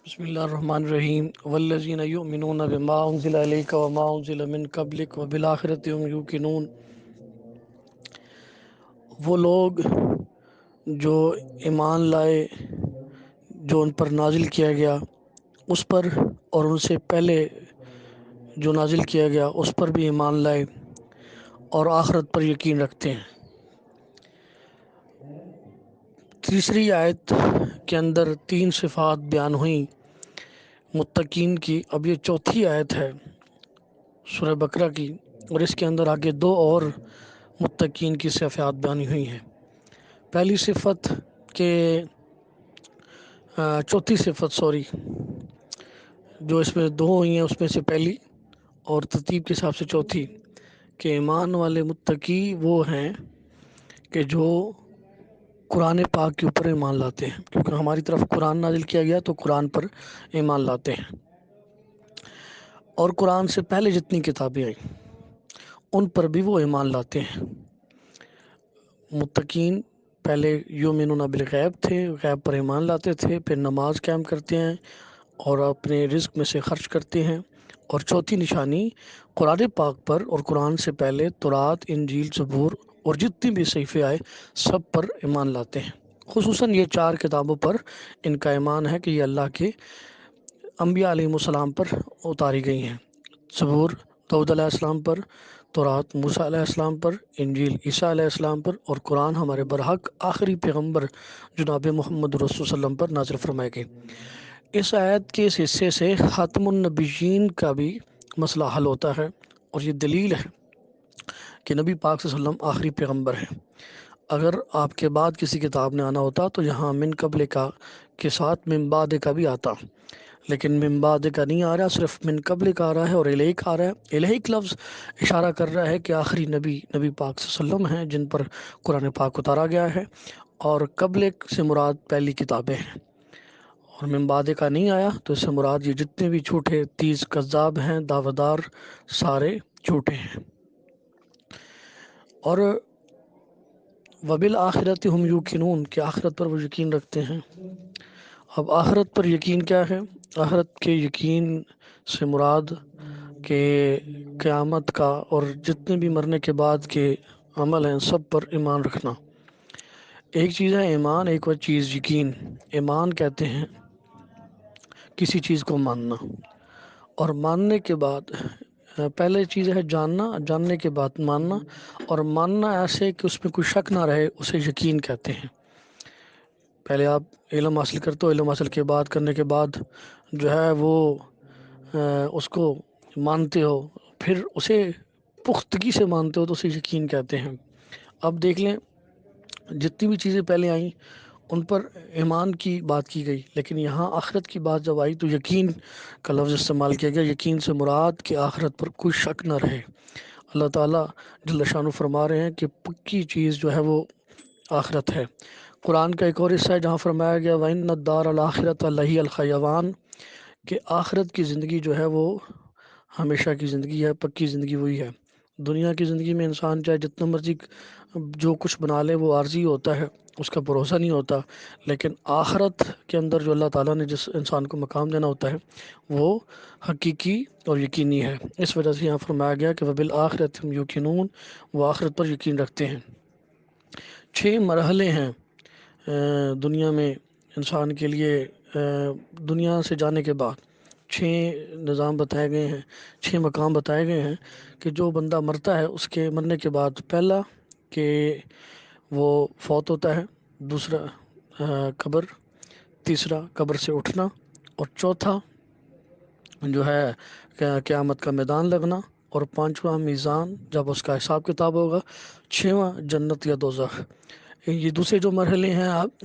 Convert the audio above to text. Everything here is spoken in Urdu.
بسم اللہ الرحمن الرحیم والذین یؤمنون بما انزل الیک وما انزل من قبلک وبالآخرۃ هم یوقنون۔ وہ لوگ جو ایمان لائے جو ان پر نازل کیا گیا اس پر، اور ان سے پہلے جو نازل کیا گیا اس پر بھی ایمان لائے اور آخرت پر یقین رکھتے ہیں۔ تیسری آیت کے اندر 3 صفات بیان ہوئیں متقین کی۔ اب یہ چوتھی آیت ہے سورہ بقرہ کی، اور اس کے اندر آگے 2 اور متقین کی صفات بیان ہوئی ہیں۔ پہلی صفت کہ چوتھی صفت جو اس میں 2 ہوئی ہیں، اس میں سے پہلی اور ترتیب کے حساب سے چوتھی، کہ ایمان والے متقی وہ ہیں کہ جو قرآن پاک کے اوپر ایمان لاتے ہیں، کیونکہ ہماری طرف قرآن نازل کیا گیا تو قرآن پر ایمان لاتے ہیں، اور قرآن سے پہلے جتنی کتابیں آئیں ان پر بھی وہ ایمان لاتے ہیں۔ متقین پہلے یؤمنون بالغیب تھے، غیب پر ایمان لاتے تھے، پھر نماز قائم کرتے ہیں اور اپنے رزق میں سے خرچ کرتے ہیں، اور چوتھی نشانی قرآن پاک پر اور قرآن سے پہلے تورات، انجیل، زبور اور جتنی بھی صحیفے آئے سب پر ایمان لاتے ہیں۔ خصوصاً یہ 4 کتابوں پر ان کا ایمان ہے کہ یہ اللہ کے انبیاء علیہ السلام پر اتاری گئی ہیں۔ زبور داؤد علیہ السلام پر، تورات موسیٰ علیہ السلام پر، انجیل عیسیٰ علیہ السلام پر، اور قرآن ہمارے برحق آخری پیغمبر جناب محمد رسول صلی اللہ علیہ وسلم پر نازل فرمائے گئے۔ اس آیت کے اس حصے سے خاتم النبیین کا بھی مسئلہ حل ہوتا ہے، اور یہ دلیل ہے کہ نبی پاک صلی اللہ علیہ وسلم آخری پیغمبر ہیں۔ اگر آپ کے بعد کسی کتاب نے آنا ہوتا تو یہاں من قبل کا کے ساتھ من بعد کا بھی آتا، لیکن من بعد کا نہیں آ رہا، صرف من قبل کا آ رہا ہے، اور الیک آ رہا ہے۔ الیک لفظ اشارہ کر رہا ہے کہ آخری نبی پاک صلی اللہ علیہ وسلم ہیں جن پر قرآن پاک اتارا گیا ہے، اور قبل سے مراد پہلی کتابیں ہیں، اور من بعد کا نہیں آیا تو اس سے مراد یہ جتنے بھی جھوٹے 30 کذاب ہیں، دعویدار، سارے جھوٹے ہیں۔ اور وبالآخرۃ ہم یوقنون، کہ آخرت پر وہ یقین رکھتے ہیں۔ اب آخرت پر یقین کیا ہے؟ آخرت کے یقین سے مراد کہ قیامت کا اور جتنے بھی مرنے کے بعد کے عمل ہیں سب پر ایمان رکھنا۔ ایک چیز ہے ایمان، ایک اور چیز یقین۔ ایمان کہتے ہیں کسی چیز کو ماننا، اور ماننے کے بعد پہلے چیز ہے جاننا، جاننے کے بعد ماننا، اور ماننا ایسے کہ اس میں کوئی شک نہ رہے، اسے یقین کہتے ہیں۔ پہلے آپ علم حاصل کرتے ہو، علم حاصل کے بعد کرنے کے بعد جو ہے وہ اس کو مانتے ہو، پھر اسے پختگی سے مانتے ہو تو اسے یقین کہتے ہیں۔ اب دیکھ لیں جتنی بھی چیزیں پہلے آئیں ان پر ایمان کی بات کی گئی، لیکن یہاں آخرت کی بات جب آئی تو یقین کا لفظ استعمال کیا گیا۔ یقین سے مراد کہ آخرت پر کوئی شک نہ رہے۔ اللہ تعالیٰ جل شانہ فرما رہے ہیں کہ پکی چیز جو ہے وہ آخرت ہے۔ قرآن کا ایک اور حصہ ہے جہاں فرمایا گیا وَإِنَّ الدَّارَ الْآخِرَةَ لَهِيَ الْحَيَوَانُ، کہ آخرت کی زندگی جو ہے وہ ہمیشہ کی زندگی ہے، پکی زندگی وہی ہے۔ دنیا کی زندگی میں انسان چاہے جتنا مرضی جو کچھ بنا لے وہ عارضی ہوتا ہے، اس کا بھروسہ نہیں ہوتا، لیکن آخرت کے اندر جو اللہ تعالیٰ نے جس انسان کو مقام دینا ہوتا ہے وہ حقیقی اور یقینی ہے۔ اس وجہ سے یہاں فرمایا گیا کہ وَبِالْآخِرَةِ هُمْ یُوقِنُونَ، وہ آخرت پر یقین رکھتے ہیں۔ 6 مرحلے ہیں دنیا میں انسان کے لیے، دنیا سے جانے کے بعد 6 نظام بتائے گئے ہیں، 6 مقام بتائے گئے ہیں کہ جو بندہ مرتا ہے اس کے مرنے کے بعد پہلا کہ وہ فوت ہوتا ہے، دوسرا قبر، تیسرا قبر سے اٹھنا، اور چوتھا جو ہے قیامت کا میدان لگنا، اور 5واں میزان جب اس کا حساب کتاب ہوگا، 6واں جنت یا دوزخ۔ یہ دوسرے جو مرحلے ہیں آپ